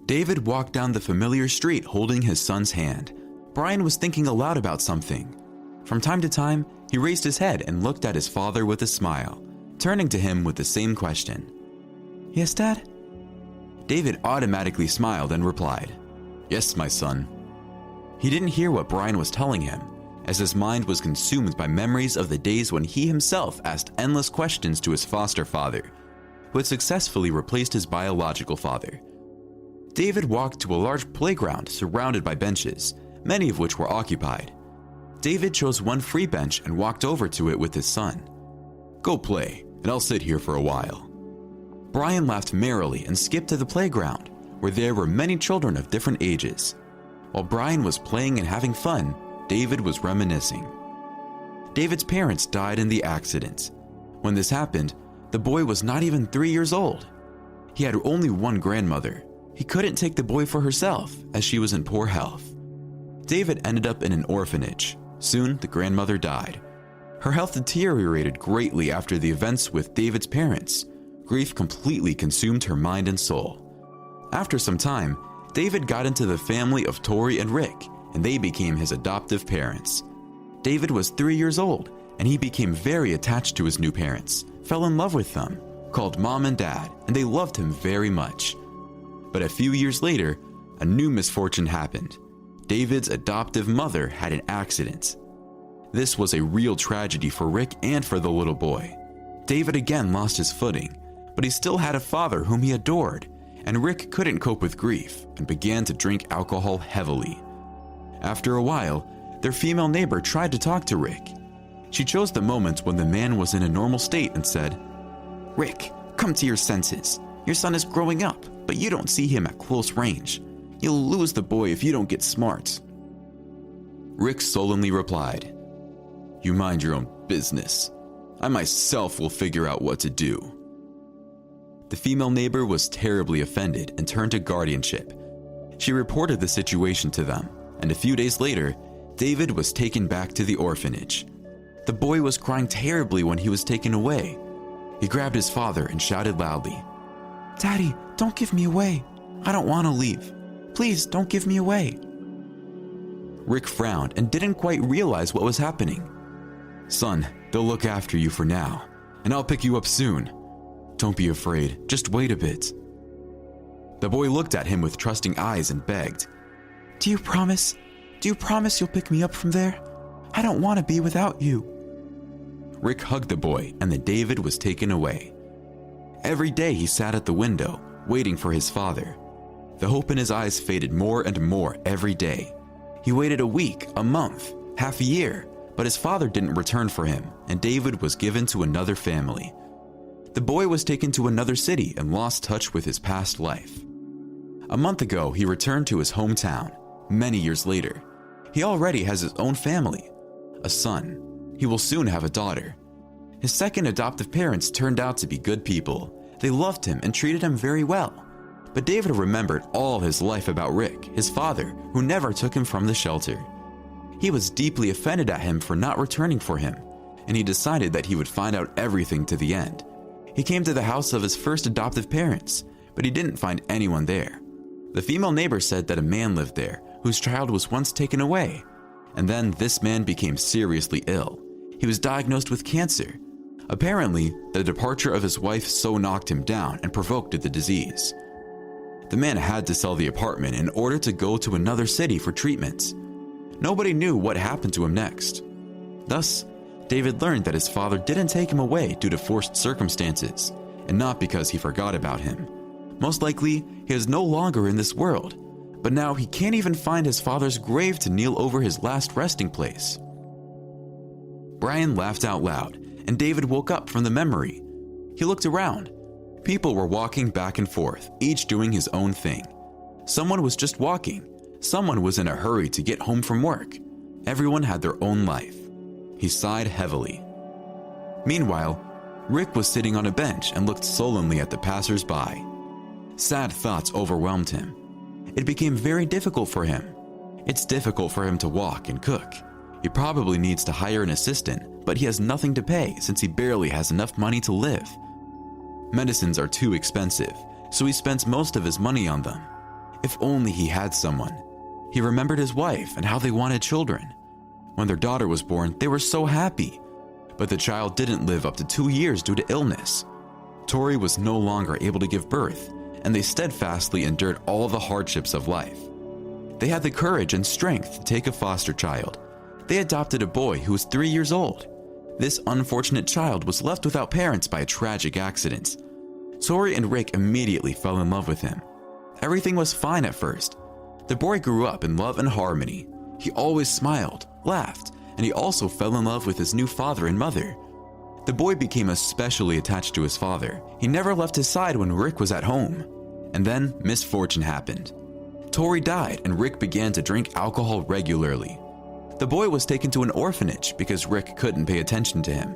David walked down the familiar street holding his son's hand. Brian was thinking aloud about something. From time to time, he raised his head and looked at his father with a smile, turning to him with the same question. "Yes, Dad?" David automatically smiled and replied, "Yes, my son." He didn't hear what Brian was telling him, as his mind was consumed by memories of the days when he himself asked endless questions to his foster father, who had successfully replaced his biological father. David walked to a large playground surrounded by benches, many of which were occupied. David chose one free bench and walked over to it with his son. "Go play, and I'll sit here for a while." Brian laughed merrily and skipped to the playground, where there were many children of different ages. While Brian was playing and having fun, David was reminiscing. David's parents died in the accident. When this happened, the boy was not even 3 years old. He had only one grandmother. He couldn't take the boy for herself, as she was in poor health. David ended up in an orphanage. Soon, the grandmother died. Her health deteriorated greatly after the events with David's parents. Grief completely consumed her mind and soul. After some time, David got into the family of Tori and Rick, and they became his adoptive parents. David was 3 years old, and he became very attached to his new parents, fell in love with them, called Mom and Dad, and they loved him very much. But a few years later, a new misfortune happened. David's adoptive mother had an accident. This was a real tragedy for Rick and for the little boy. David again lost his footing, but he still had a father whom he adored, and Rick couldn't cope with grief and began to drink alcohol heavily. After a while, their female neighbor tried to talk to Rick. She chose the moment when the man was in a normal state and said, "Rick, come to your senses. Your son is growing up, but you don't see him at close range. You'll lose the boy if you don't get smart." Rick sullenly replied, "You mind your own business. I myself will figure out what to do." The female neighbor was terribly offended and turned to guardianship. She reported the situation to them, and a few days later, David was taken back to the orphanage. The boy was crying terribly when he was taken away. He grabbed his father and shouted loudly, "Daddy, don't give me away. I don't want to leave. Please don't give me away." Rick frowned and didn't quite realize what was happening. "Son, they'll look after you for now, and I'll pick you up soon. Don't be afraid, just wait a bit." The boy looked at him with trusting eyes and begged, Do you promise you'll pick me up from there? I don't want to be without you." Rick hugged the boy, and then David was taken away. Every day he sat at the window, waiting for his father. The hope in his eyes faded more and more every day. He waited a week, a month, half a year, but his father didn't return for him, and David was given to another family. The boy was taken to another city and lost touch with his past life. A month ago, he returned to his hometown. Many years later, he already has his own family, a son. He will soon have a daughter. His second adoptive parents turned out to be good people. They loved him and treated him very well. But David remembered all his life about Rick, his father, who never took him from the shelter. He was deeply offended at him for not returning for him, and he decided that he would find out everything to the end. He came to the house of his first adoptive parents, but he didn't find anyone there. The female neighbor said that a man lived there whose child was once taken away, and then this man became seriously ill. He was diagnosed with cancer. Apparently, the departure of his wife so knocked him down and provoked the disease. The man had to sell the apartment in order to go to another city for treatment. Nobody knew what happened to him next. Thus, David learned that his father didn't take him away due to forced circumstances, and not because he forgot about him. Most likely, he is no longer in this world, but now he can't even find his father's grave to kneel over his last resting place. Brian laughed out loud, and David woke up from the memory. He looked around. People were walking back and forth, each doing his own thing. Someone was just walking. Someone was in a hurry to get home from work. Everyone had their own life. He sighed heavily. Meanwhile, Rick was sitting on a bench and looked sullenly at the passers-by. Sad thoughts overwhelmed him. It became very difficult for him. It's difficult for him to walk and cook. He probably needs to hire an assistant, but he has nothing to pay since he barely has enough money to live. Medicines are too expensive, so he spends most of his money on them. If only he had someone. He remembered his wife and how they wanted children. When their daughter was born, they were so happy. But the child didn't live up to 2 years due to illness. Tori was no longer able to give birth, and they steadfastly endured all the hardships of life. They had the courage and strength to take a foster child. They adopted a boy who was 3 years old. This unfortunate child was left without parents by a tragic accident. Tori and Rick immediately fell in love with him. Everything was fine at first. The boy grew up in love and harmony. He always smiled, laughed, and he also fell in love with his new father and mother. The boy became especially attached to his father. He never left his side when Rick was at home. And then misfortune happened. Tori died and Rick began to drink alcohol regularly. The boy was taken to an orphanage because Rick couldn't pay attention to him.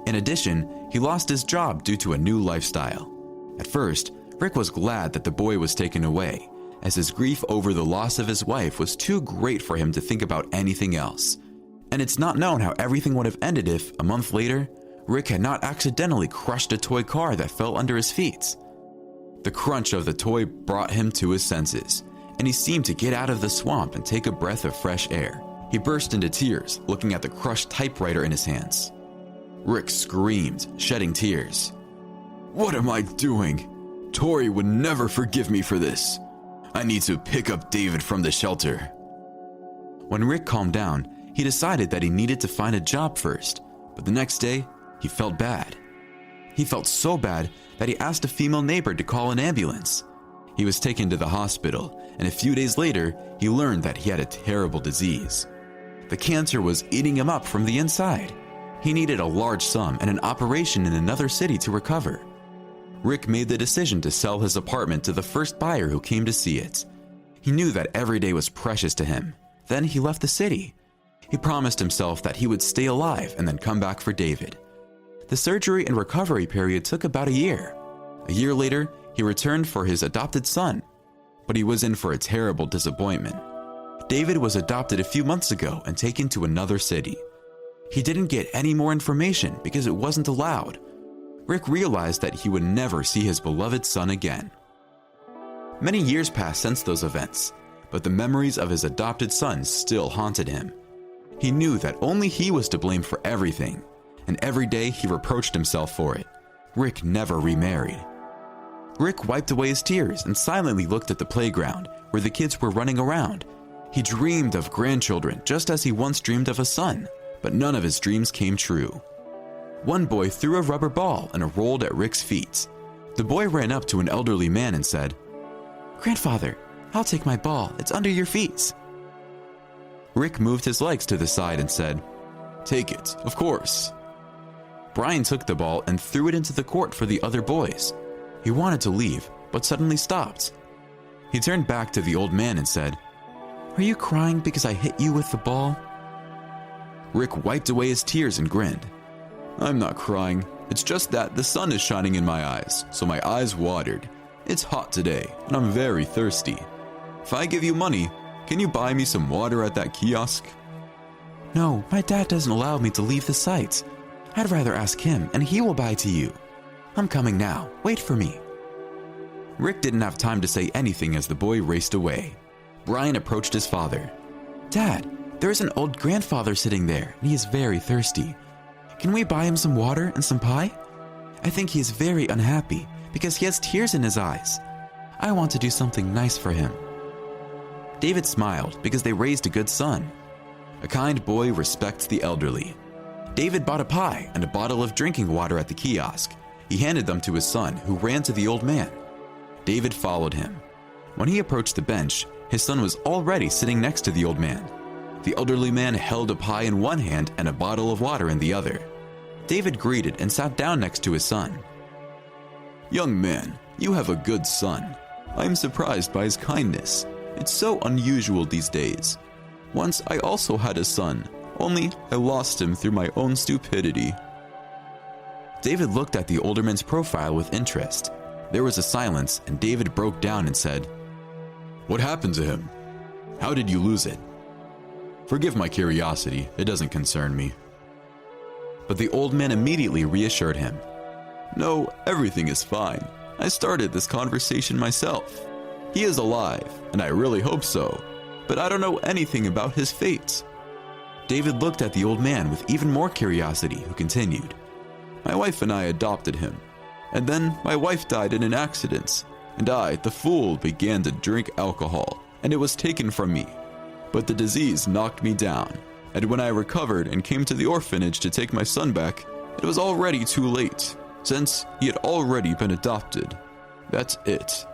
In addition, he lost his job due to a new lifestyle. At first, Rick was glad that the boy was taken away, as his grief over the loss of his wife was too great for him to think about anything else. And it's not known how everything would have ended if, a month later, Rick had not accidentally crushed a toy car that fell under his feet. The crunch of the toy brought him to his senses, and he seemed to get out of the swamp and take a breath of fresh air. He burst into tears, looking at the crushed typewriter in his hands. Rick screamed, shedding tears. "What am I doing? Tori would never forgive me for this. I need to pick up David from the shelter." When Rick calmed down, he decided that he needed to find a job first, but the next day, he felt bad. He felt so bad that he asked a female neighbor to call an ambulance. He was taken to the hospital, and a few days later, he learned that he had a terrible disease. The cancer was eating him up from the inside. He needed a large sum and an operation in another city to recover. Rick made the decision to sell his apartment to the first buyer who came to see it. He knew that every day was precious to him. Then he left the city. He promised himself that he would stay alive and then come back for David. The surgery and recovery period took about a year. A year later, he returned for his adopted son, but he was in for a terrible disappointment. David was adopted a few months ago and taken to another city. He didn't get any more information because it wasn't allowed. Rick realized that he would never see his beloved son again. Many years passed since those events, but the memories of his adopted son still haunted him. He knew that only he was to blame for everything, and every day he reproached himself for it. Rick never remarried. Rick wiped away his tears and silently looked at the playground where the kids were running around. He dreamed of grandchildren just as he once dreamed of a son, but none of his dreams came true. One boy threw a rubber ball and it rolled at Rick's feet. The boy ran up to an elderly man and said, "Grandfather, I'll take my ball. It's under your feet." Rick moved his legs to the side and said, "Take it, of course." Brian took the ball and threw it into the court for the other boys. He wanted to leave, but suddenly stopped. He turned back to the old man and said, "Are you crying because I hit you with the ball?" Rick wiped away his tears and grinned. "I'm not crying. It's just that the sun is shining in my eyes, so my eyes watered. It's hot today, and I'm very thirsty. If I give you money, can you buy me some water at that kiosk?" "No, my dad doesn't allow me to leave the site. I'd rather ask him, and he will buy to you. I'm coming now. Wait for me." Rick didn't have time to say anything as the boy raced away. Brian approached his father. "Dad, there is an old grandfather sitting there, and he is very thirsty. Can we buy him some water and some pie? I think he is very unhappy because he has tears in his eyes. I want to do something nice for him." David smiled because they raised a good son. A kind boy respects the elderly. David bought a pie and a bottle of drinking water at the kiosk. He handed them to his son, who ran to the old man. David followed him. When he approached the bench, his son was already sitting next to the old man. The elderly man held a pie in one hand and a bottle of water in the other. David greeted and sat down next to his son. "Young man, you have a good son. I am surprised by his kindness. It's so unusual these days. Once I also had a son, only I lost him through my own stupidity." David looked at the older man's profile with interest. There was a silence, and David broke down and said, "What happened to him? How did you lose it?" "Forgive my curiosity, it doesn't concern me." But the old man immediately reassured him. "No, everything is fine. I started this conversation myself. He is alive, and I really hope so, but I don't know anything about his fate." David looked at the old man with even more curiosity, who continued, "My wife and I adopted him, and then my wife died in an accident, and I, the fool, began to drink alcohol, and it was taken from me. But the disease knocked me down, and when I recovered and came to the orphanage to take my son back, it was already too late, since he had already been adopted. That's it."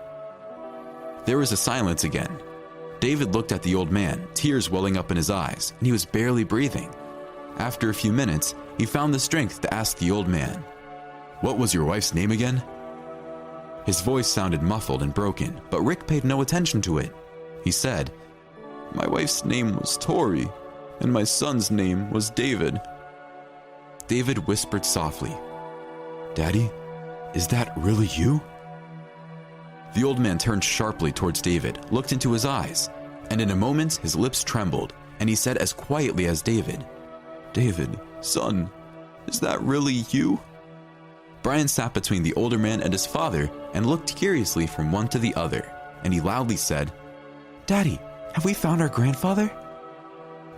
There was a silence again. David looked at the old man, tears welling up in his eyes, and he was barely breathing. After a few minutes, he found the strength to ask the old man, "What was your wife's name again?" His voice sounded muffled and broken, but Rick paid no attention to it. He said, "My wife's name was Tori, and my son's name was David." David whispered softly, "Daddy, is that really you?" The old man turned sharply towards David, looked into his eyes, and in a moment his lips trembled, and he said as quietly as David, "David, son, is that really you?" Brian sat between the older man and his father and looked curiously from one to the other, and he loudly said, "Daddy, have we found our grandfather?"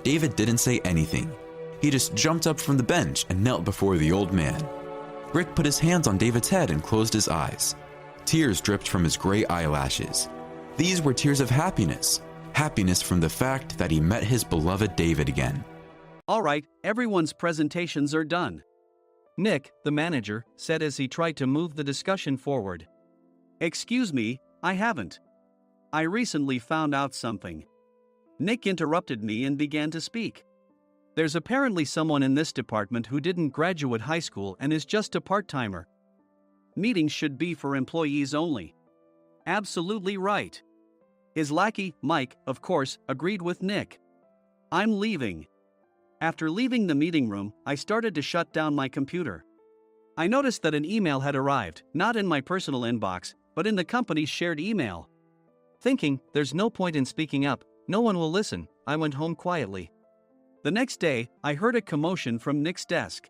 David didn't say anything. He just jumped up from the bench and knelt before the old man. Rick put his hands on David's head and closed his eyes. Tears dripped from his gray eyelashes. These were tears of happiness, happiness from the fact that he met his beloved David again. "All right, everyone's presentations are done," Nick, the manager, said as he tried to move the discussion forward. "Excuse me, I haven't. I recently found out something." Nick interrupted me and began to speak. "There's apparently someone in this department who didn't graduate high school and is just a part-timer. Meetings should be for employees only." Absolutely right. His lackey, Mike, of course, agreed with Nick. "I'm leaving." After leaving the meeting room, I started to shut down my computer. I noticed that an email had arrived, not in my personal inbox, but in the company's shared email. Thinking, there's no point in speaking up, no one will listen, I went home quietly. The next day, I heard a commotion from Nick's desk.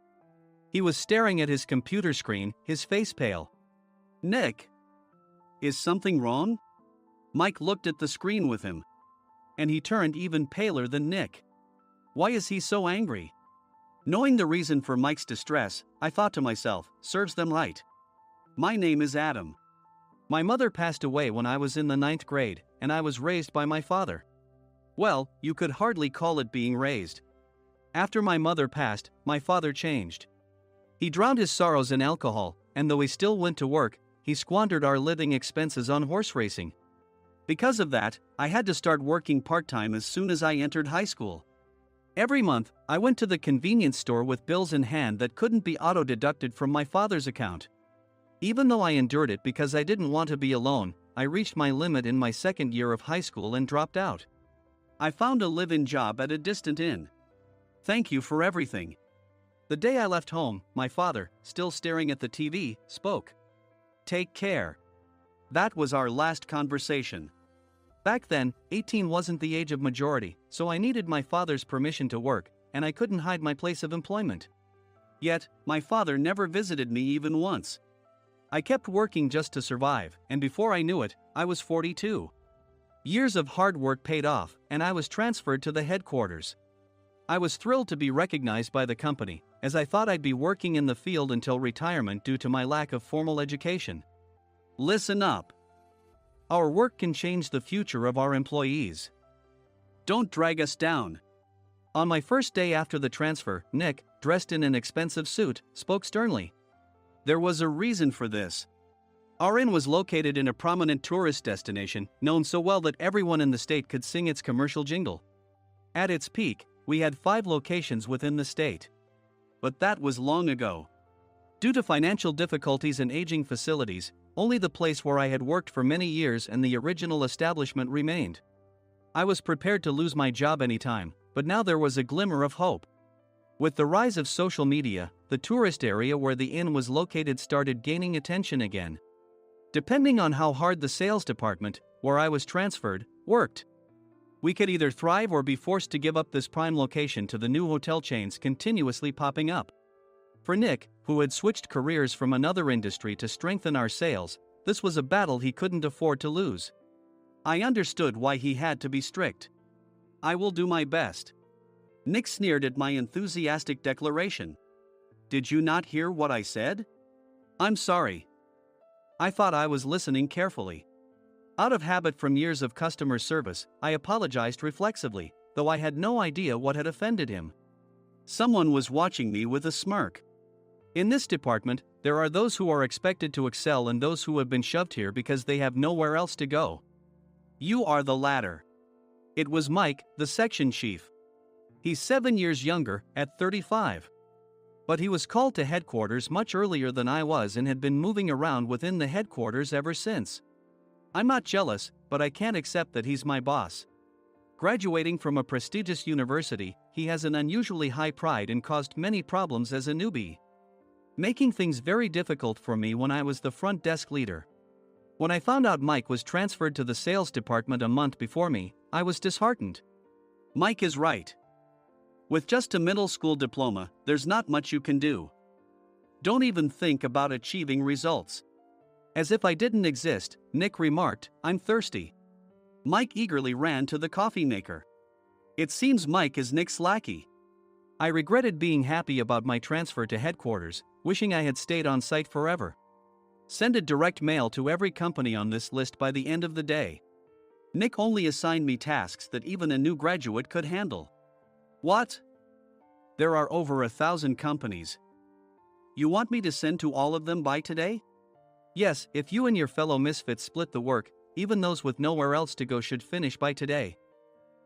He was staring at his computer screen, his face pale. "Nick, is something wrong?" Mike looked at the screen with him. And he turned even paler than Nick. Why is he so angry? Knowing the reason for Mike's distress, I thought to myself, serves them right. My name is Adam. My mother passed away when I was in the 9th grade, and I was raised by my father. Well, you could hardly call it being raised. After my mother passed, my father changed. He drowned his sorrows in alcohol, and though he still went to work, he squandered our living expenses on horse racing. Because of that, I had to start working part-time as soon as I entered high school. Every month, I went to the convenience store with bills in hand that couldn't be auto-deducted from my father's account. Even though I endured it because I didn't want to be alone, I reached my limit in my second year of high school and dropped out. I found a live-in job at a distant inn. Thank you for everything. The day I left home, my father, still staring at the TV, spoke. Take care. That was our last conversation. Back then, 18 wasn't the age of majority, so I needed my father's permission to work, and I couldn't hide my place of employment. Yet, my father never visited me even once. I kept working just to survive, and before I knew it, I was 42. Years of hard work paid off, and I was transferred to the headquarters. I was thrilled to be recognized by the company, as I thought I'd be working in the field until retirement due to my lack of formal education. Listen up. Our work can change the future of our employees. Don't drag us down. On my first day after the transfer, Nick, dressed in an expensive suit, spoke sternly. There was a reason for this. Our inn was located in a prominent tourist destination, known so well that everyone in the state could sing its commercial jingle. At its peak, we had 5 locations within the state. But that was long ago. Due to financial difficulties and aging facilities, only the place where I had worked for many years and the original establishment remained. I was prepared to lose my job anytime, but now there was a glimmer of hope. With the rise of social media, the tourist area where the inn was located started gaining attention again. Depending on how hard the sales department, where I was transferred, worked, we could either thrive or be forced to give up this prime location to the new hotel chains continuously popping up. For Nick, who had switched careers from another industry to strengthen our sales, this was a battle he couldn't afford to lose. I understood why he had to be strict. I will do my best. Nick sneered at my enthusiastic declaration. Did you not hear what I said? I'm sorry. I thought I was listening carefully. Out of habit from years of customer service, I apologized reflexively, though I had no idea what had offended him. Someone was watching me with a smirk. In this department, there are those who are expected to excel and those who have been shoved here because they have nowhere else to go. You are the latter. It was Mike, the section chief. He's 7 years younger, at 35. But he was called to headquarters much earlier than I was and had been moving around within the headquarters ever since. I'm not jealous, but I can't accept that he's my boss. Graduating from a prestigious university, he has an unusually high pride and caused many problems as a newbie, making things very difficult for me when I was the front desk leader. When I found out Mike was transferred to the sales department a month before me, I was disheartened. Mike is right. With just a middle school diploma, there's not much you can do. Don't even think about achieving results. As if I didn't exist, Nick remarked, I'm thirsty. Mike eagerly ran to the coffee maker. It seems Mike is Nick's lackey. I regretted being happy about my transfer to headquarters, wishing I had stayed on site forever. Send a direct mail to every company on this list by the end of the day. Nick only assigned me tasks that even a new graduate could handle. What? There are over 1,000 companies. You want me to send to all of them by today? Yes, if you and your fellow misfits split the work, even those with nowhere else to go should finish by today.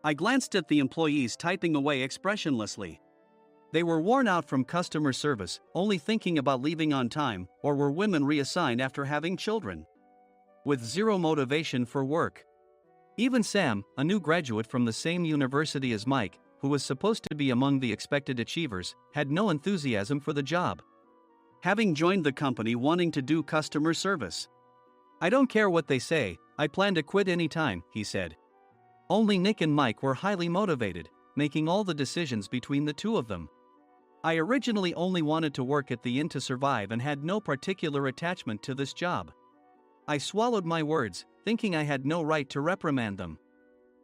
I glanced at the employees typing away expressionlessly. They were worn out from customer service, only thinking about leaving on time, or were women reassigned after having children, with zero motivation for work. Even Sam, a new graduate from the same university as Mike, who was supposed to be among the expected achievers, had no enthusiasm for the job, having joined the company wanting to do customer service. I don't care what they say, I plan to quit anytime, he said. Only Nick and Mike were highly motivated, making all the decisions between the two of them. I originally only wanted to work at the inn to survive and had no particular attachment to this job. I swallowed my words, thinking I had no right to reprimand them.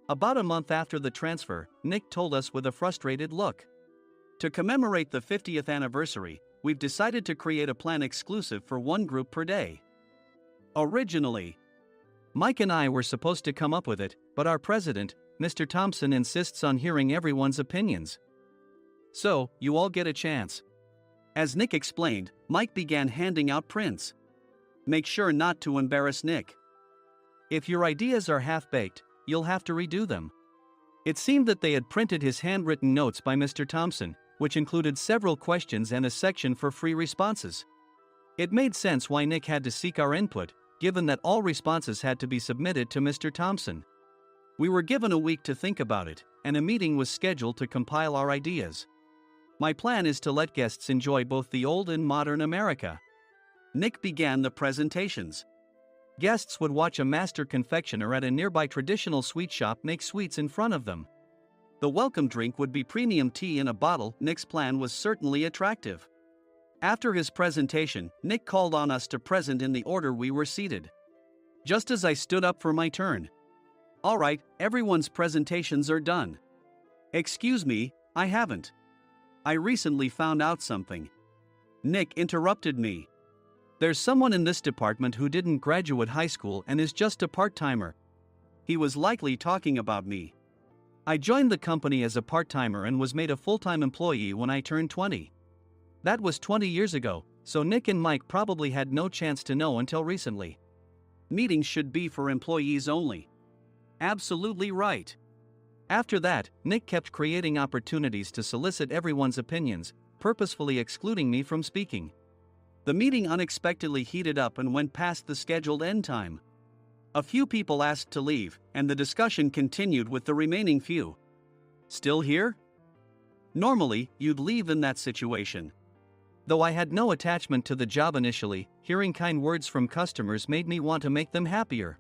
About a month after the transfer, Nick told us with a frustrated look. To commemorate the 50th anniversary, we've decided to create a plan exclusive for one group per day. Originally, Mike and I were supposed to come up with it, but our president, Mr. Thompson, insists on hearing everyone's opinions. So, you all get a chance. As Nick explained, Mike began handing out prints. Make sure not to embarrass Nick. If your ideas are half-baked, you'll have to redo them. It seemed that they had printed his handwritten notes by Mr. Thompson, which included several questions and a section for free responses. It made sense why Nick had to seek our input, given that all responses had to be submitted to Mr. Thompson. We were given a week to think about it, and a meeting was scheduled to compile our ideas. My plan is to let guests enjoy both the old and modern America. Nick began the presentations. Guests would watch a master confectioner at a nearby traditional sweet shop make sweets in front of them. The welcome drink would be premium tea in a bottle. Nick's plan was certainly attractive. After his presentation, Nick called on us to present in the order we were seated. Just as I stood up for my turn. All right, everyone's presentations are done. Excuse me, I haven't. I recently found out something. Nick interrupted me. There's someone in this department who didn't graduate high school and is just a part-timer. He was likely talking about me. I joined the company as a part-timer and was made a full-time employee when I turned 20. That was 20 years ago, so Nick and Mike probably had no chance to know until recently. Meetings should be for employees only. Absolutely right. After that, Nick kept creating opportunities to solicit everyone's opinions, purposefully excluding me from speaking. The meeting unexpectedly heated up and went past the scheduled end time. A few people asked to leave, and the discussion continued with the remaining few. Still here? Normally, you'd leave in that situation. Though I had no attachment to the job initially, hearing kind words from customers made me want to make them happier.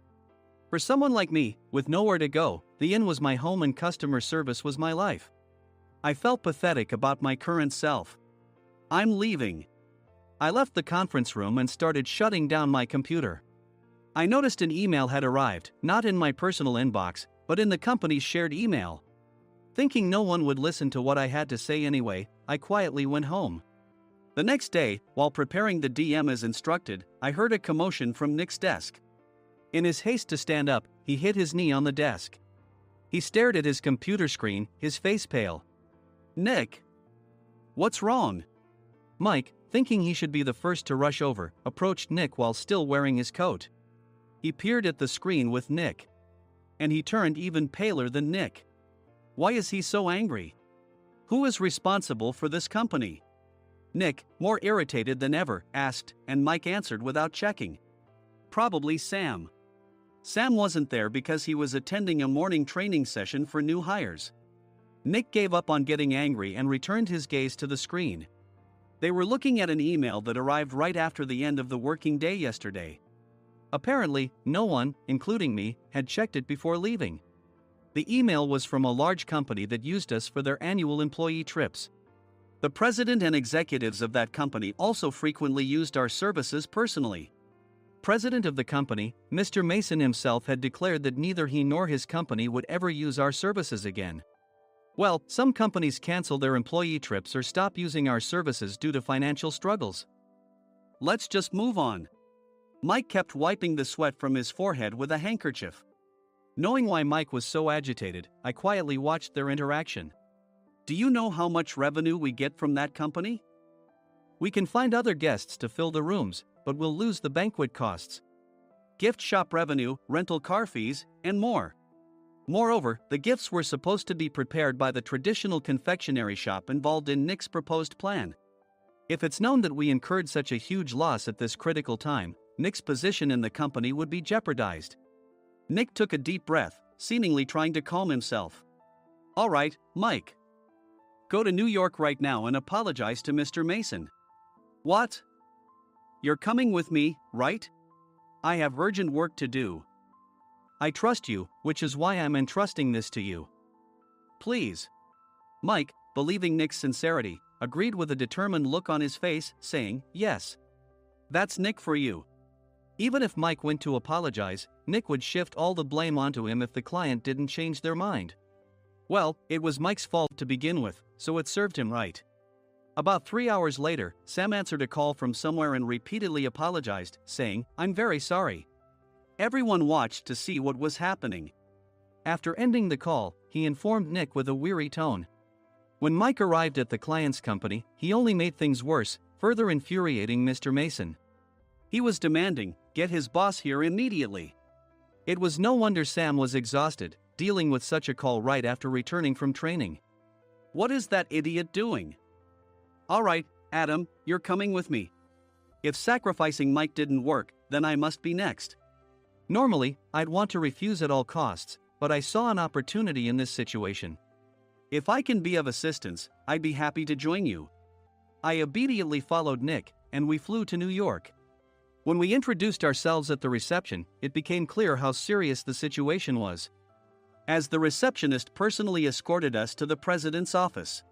For someone like me, with nowhere to go, the inn was my home and customer service was my life. I felt pathetic about my current self. I'm leaving. I left the conference room and started shutting down my computer. I noticed an email had arrived, not in my personal inbox, but in the company's shared email. Thinking no one would listen to what I had to say anyway, I quietly went home. The next day, while preparing the DM as instructed, I heard a commotion from Nick's desk. In his haste to stand up, he hit his knee on the desk. He stared at his computer screen, his face pale. "Nick? What's wrong?" Mike, thinking he should be the first to rush over, approached Nick while still wearing his coat. He peered at the screen with Nick. And he turned even paler than Nick. Why is he so angry? Who is responsible for this company? Nick, more irritated than ever, asked, and Mike answered without checking. Probably Sam. Sam wasn't there because he was attending a morning training session for new hires. Nick gave up on getting angry and returned his gaze to the screen. They were looking at an email that arrived right after the end of the working day yesterday. Apparently, no one, including me, had checked it before leaving. The email was from a large company that used us for their annual employee trips. The president and executives of that company also frequently used our services personally. President of the company, Mr. Mason himself, had declared that neither he nor his company would ever use our services again. Well, some companies cancel their employee trips or stop using our services due to financial struggles. Let's just move on. Mike kept wiping the sweat from his forehead with a handkerchief. Knowing why Mike was so agitated, I quietly watched their interaction. Do you know how much revenue we get from that company? We can find other guests to fill the rooms, but we'll lose the banquet costs, gift shop revenue, rental car fees, and more. Moreover, the gifts were supposed to be prepared by the traditional confectionery shop involved in Nick's proposed plan. If it's known that we incurred such a huge loss at this critical time, Nick's position in the company would be jeopardized. Nick took a deep breath, seemingly trying to calm himself. All right, Mike. Go to New York right now and apologize to Mr. Mason. What? You're coming with me, right? I have urgent work to do. I trust you, which is why I'm entrusting this to you. Please. Mike, believing Nick's sincerity, agreed with a determined look on his face, saying, yes. That's Nick for you. Even if Mike went to apologize, Nick would shift all the blame onto him if the client didn't change their mind. Well, it was Mike's fault to begin with, so it served him right. About 3 hours later, Sam answered a call from somewhere and repeatedly apologized, saying, I'm very sorry. Everyone watched to see what was happening. After ending the call, he informed Nick with a weary tone. When Mike arrived at the client's company, he only made things worse, further infuriating Mr. Mason. He was demanding, get his boss here immediately. It was no wonder Sam was exhausted, dealing with such a call right after returning from training. What is that idiot doing? All right, Adam, you're coming with me. If sacrificing Mike didn't work, then I must be next. Normally, I'd want to refuse at all costs, but I saw an opportunity in this situation. If I can be of assistance, I'd be happy to join you. I immediately followed Nick, and we flew to New York. When we introduced ourselves at the reception, it became clear how serious the situation was, as the receptionist personally escorted us to the president's office.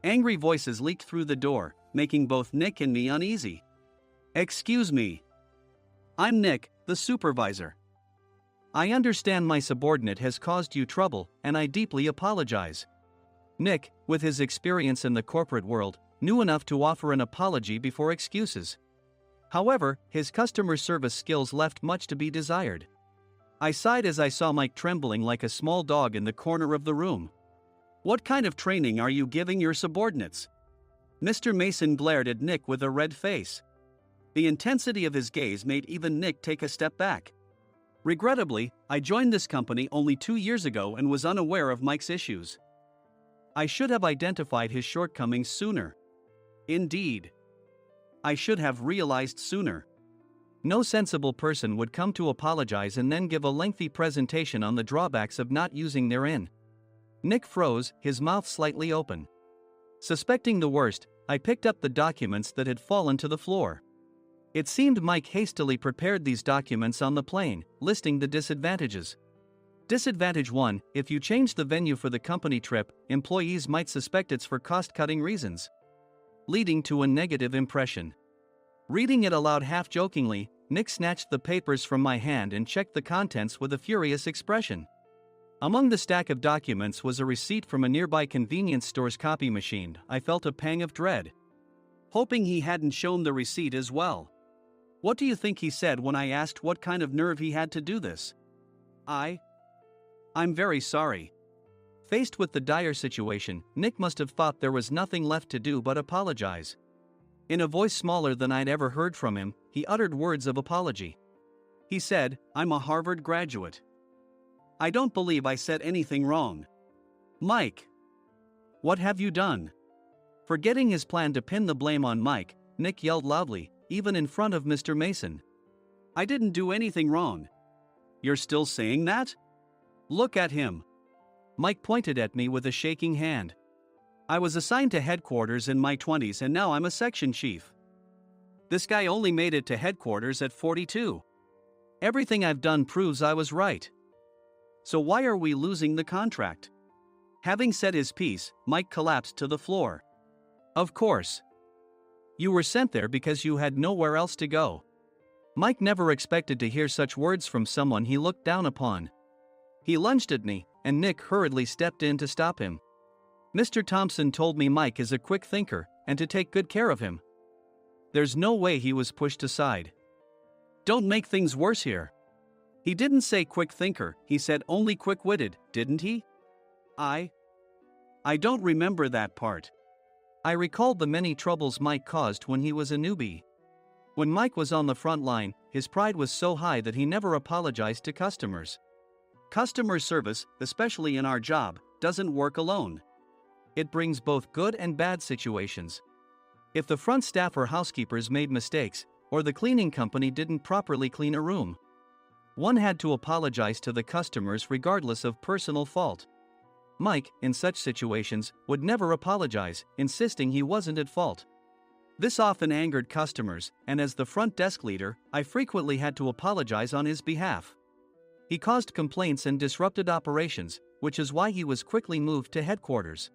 Angry voices leaked through the door, making both Nick and me uneasy. Excuse me. I'm Nick, the supervisor. I understand my subordinate has caused you trouble, and I deeply apologize. Nick, with his experience in the corporate world, knew enough to offer an apology before excuses. However, his customer service skills left much to be desired. I sighed as I saw Mike trembling like a small dog in the corner of the room. What kind of training are you giving your subordinates? Mr. Mason glared at Nick with a red face. The intensity of his gaze made even Nick take a step back. Regrettably, I joined this company only 2 years ago and was unaware of Mike's issues. I should have identified his shortcomings sooner. Indeed. I should have realized sooner. No sensible person would come to apologize and then give a lengthy presentation on the drawbacks of not using their inn. Nick froze, his mouth slightly open. Suspecting the worst, I picked up the documents that had fallen to the floor. It seemed Mike hastily prepared these documents on the plane, listing the disadvantages. Disadvantage 1: if you change the venue for the company trip, employees might suspect it's for cost-cutting reasons, leading to a negative impression. Reading it aloud half-jokingly, Nick snatched the papers from my hand and checked the contents with a furious expression. Among the stack of documents was a receipt from a nearby convenience store's copy machine. I felt a pang of dread, hoping he hadn't shown the receipt as well. What do you think he said when I asked what kind of nerve he had to do this? I'm very sorry. Faced with the dire situation, Nick must have thought there was nothing left to do but apologize. In a voice smaller than I'd ever heard from him, he uttered words of apology. He said, "I'm a Harvard graduate. I don't believe I said anything wrong." Mike! What have you done? Forgetting his plan to pin the blame on Mike, Nick yelled loudly, even in front of Mr. Mason. "I didn't do anything wrong." "You're still saying that? Look at him." Mike pointed at me with a shaking hand. "I was assigned to headquarters in my 20s and now I'm a section chief. This guy only made it to headquarters at 42. Everything I've done proves I was right. So why are we losing the contract?" Having said his piece, Mike collapsed to the floor. "Of course. You were sent there because you had nowhere else to go." Mike never expected to hear such words from someone he looked down upon. He lunged at me, and Nick hurriedly stepped in to stop him. "Mr. Thompson told me Mike is a quick thinker, and to take good care of him." There's no way he was pushed aside. "Don't make things worse here. He didn't say quick thinker, he said only quick-witted, didn't he?" I don't remember that part." I recalled the many troubles Mike caused when he was a newbie. When Mike was on the front line, his pride was so high that he never apologized to customers. Customer service, especially in our job, doesn't work alone. It brings both good and bad situations. If the front staff or housekeepers made mistakes, or the cleaning company didn't properly clean a room, one had to apologize to the customers regardless of personal fault. Mike, in such situations, would never apologize, insisting he wasn't at fault. This often angered customers, and as the front desk leader, I frequently had to apologize on his behalf. He caused complaints and disrupted operations, which is why he was quickly moved to headquarters.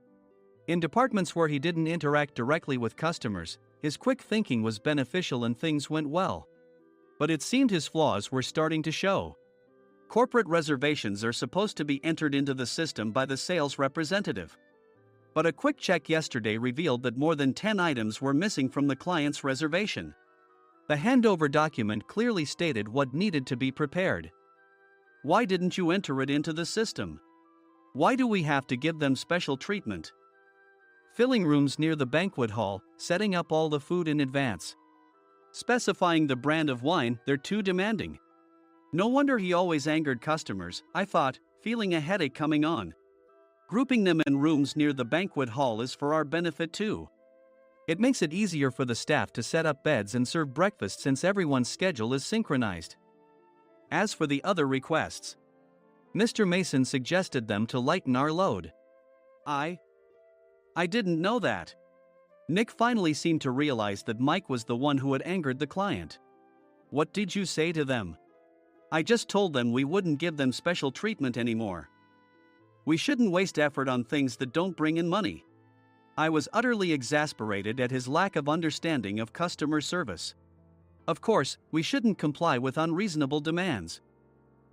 In departments where he didn't interact directly with customers, his quick thinking was beneficial and things went well. But it seemed his flaws were starting to show. Corporate reservations are supposed to be entered into the system by the sales representative. But a quick check yesterday revealed that more than 10 items were missing from the client's reservation. The handover document clearly stated what needed to be prepared. Why didn't you enter it into the system? Why do we have to give them special treatment? Filling rooms near the banquet hall, setting up all the food in advance. Specifying the brand of wine, they're too demanding. No wonder he always angered customers, I thought, feeling a headache coming on. Grouping them in rooms near the banquet hall is for our benefit too. It makes it easier for the staff to set up beds and serve breakfast since everyone's schedule is synchronized. As for the other requests, Mr. Mason suggested them to lighten our load. I didn't know that. Nick finally seemed to realize that Mike was the one who had angered the client. What did you say to them? I just told them we wouldn't give them special treatment anymore. We shouldn't waste effort on things that don't bring in money. I was utterly exasperated at his lack of understanding of customer service. Of course, we shouldn't comply with unreasonable demands.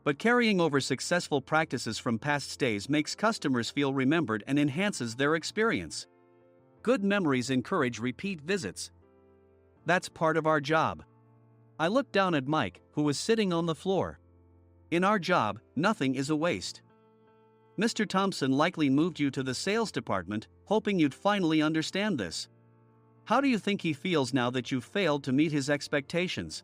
But carrying over successful practices from past stays makes customers feel remembered and enhances their experience. Good memories encourage repeat visits. That's part of our job. I looked down at Mike, who was sitting on the floor. In our job, nothing is a waste. Mr. Thompson likely moved you to the sales department, hoping you'd finally understand this. How do you think he feels now that you've failed to meet his expectations?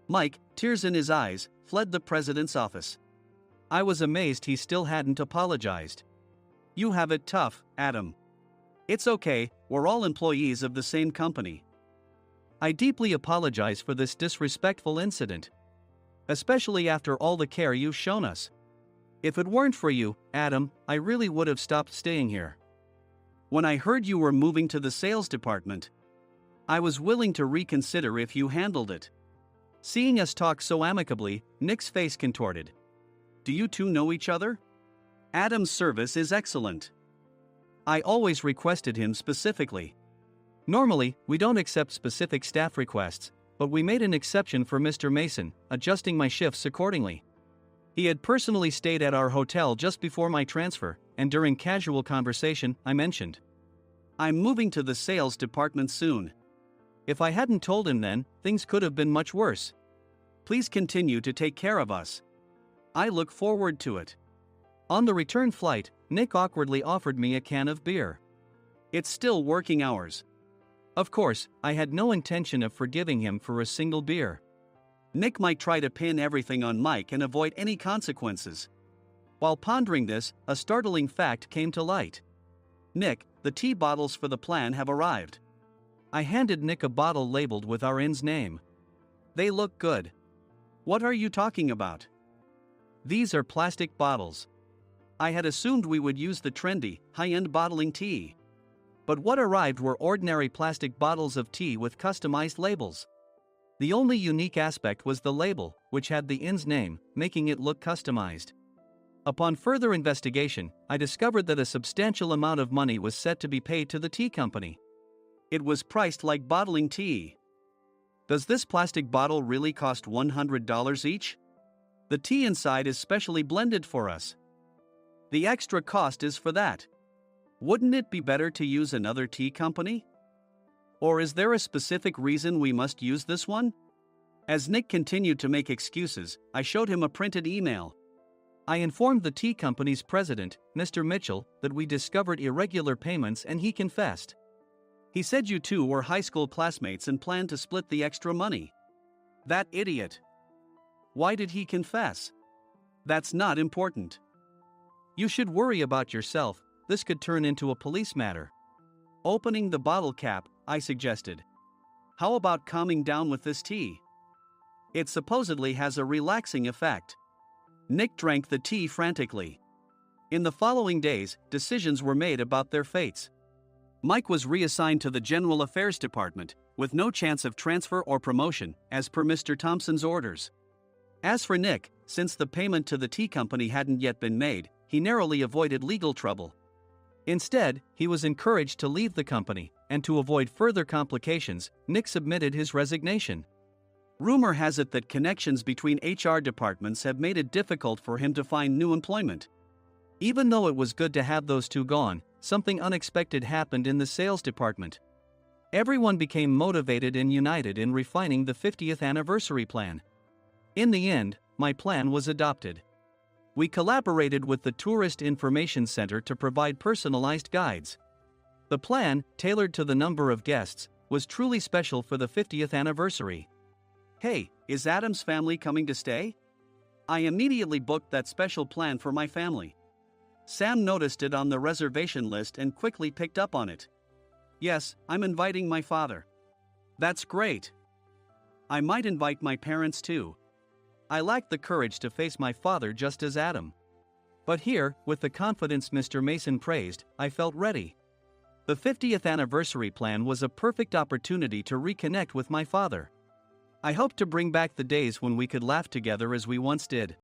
Mike, tears in his eyes, fled the president's office. I was amazed he still hadn't apologized. You have it tough, Adam. It's okay, we're all employees of the same company. I deeply apologize for this disrespectful incident. Especially after all the care you've shown us. If it weren't for you, Adam, I really would have stopped staying here. When I heard you were moving to the sales department, I was willing to reconsider if you handled it. Seeing us talk so amicably, Nick's face contorted. Do you two know each other? Adam's service is excellent. I always requested him specifically. Normally, we don't accept specific staff requests, but we made an exception for Mr. Mason, adjusting my shifts accordingly. He had personally stayed at our hotel just before my transfer, and during casual conversation, I mentioned, "I'm moving to the sales department soon." If I hadn't told him then, things could have been much worse. "Please continue to take care of us. I look forward to it." On the return flight, Nick awkwardly offered me a can of beer. "It's still working hours." Of course, I had no intention of forgiving him for a single beer. Nick might try to pin everything on Mike and avoid any consequences. While pondering this, a startling fact came to light. "Nick, the tea bottles for the plan have arrived." I handed Nick a bottle labeled with our inn's name. "They look good." "What are you talking about?" "These are plastic bottles. I had assumed we would use the trendy, high-end bottling tea. But what arrived were ordinary plastic bottles of tea with customized labels. The only unique aspect was the label, which had the inn's name, making it look customized. Upon further investigation, I discovered that a substantial amount of money was set to be paid to the tea company. It was priced like bottling tea. "Does this plastic bottle really cost $100 each?" "The tea inside is specially blended for us." "The extra cost is for that. Wouldn't it be better to use another tea company? Or is there a specific reason we must use this one?" As Nick continued to make excuses, I showed him a printed email. I informed the tea company's president, Mr. Mitchell, that we discovered irregular payments and he confessed. He said you two were high school classmates and planned to split the extra money. That idiot. Why did he confess? That's not important. You should worry about yourself, this could turn into a police matter. Opening the bottle cap, I suggested. How about calming down with this tea? It supposedly has a relaxing effect. Nick drank the tea frantically. In the following days, decisions were made about their fates. Mike was reassigned to the General Affairs Department, with no chance of transfer or promotion, as per Mr. Thompson's orders. As for Nick, since the payment to the tea company hadn't yet been made, he narrowly avoided legal trouble. Instead, he was encouraged to leave the company, and to avoid further complications, Nick submitted his resignation. Rumor has it that connections between HR departments have made it difficult for him to find new employment. Even though it was good to have those two gone, something unexpected happened in the sales department. Everyone became motivated and united in refining the 50th anniversary plan. In the end, my plan was adopted. We collaborated with the Tourist Information Center to provide personalized guides. The plan, tailored to the number of guests, was truly special for the 50th anniversary. "Hey, is Adam's family coming to stay?" I immediately booked that special plan for my family. Sam noticed it on the reservation list and quickly picked up on it. "Yes, I'm inviting my father." "That's great. I might invite my parents too." I lacked the courage to face my father just as Adam. But here, with the confidence Mr. Mason praised, I felt ready. The 50th anniversary plan was a perfect opportunity to reconnect with my father. I hoped to bring back the days when we could laugh together as we once did.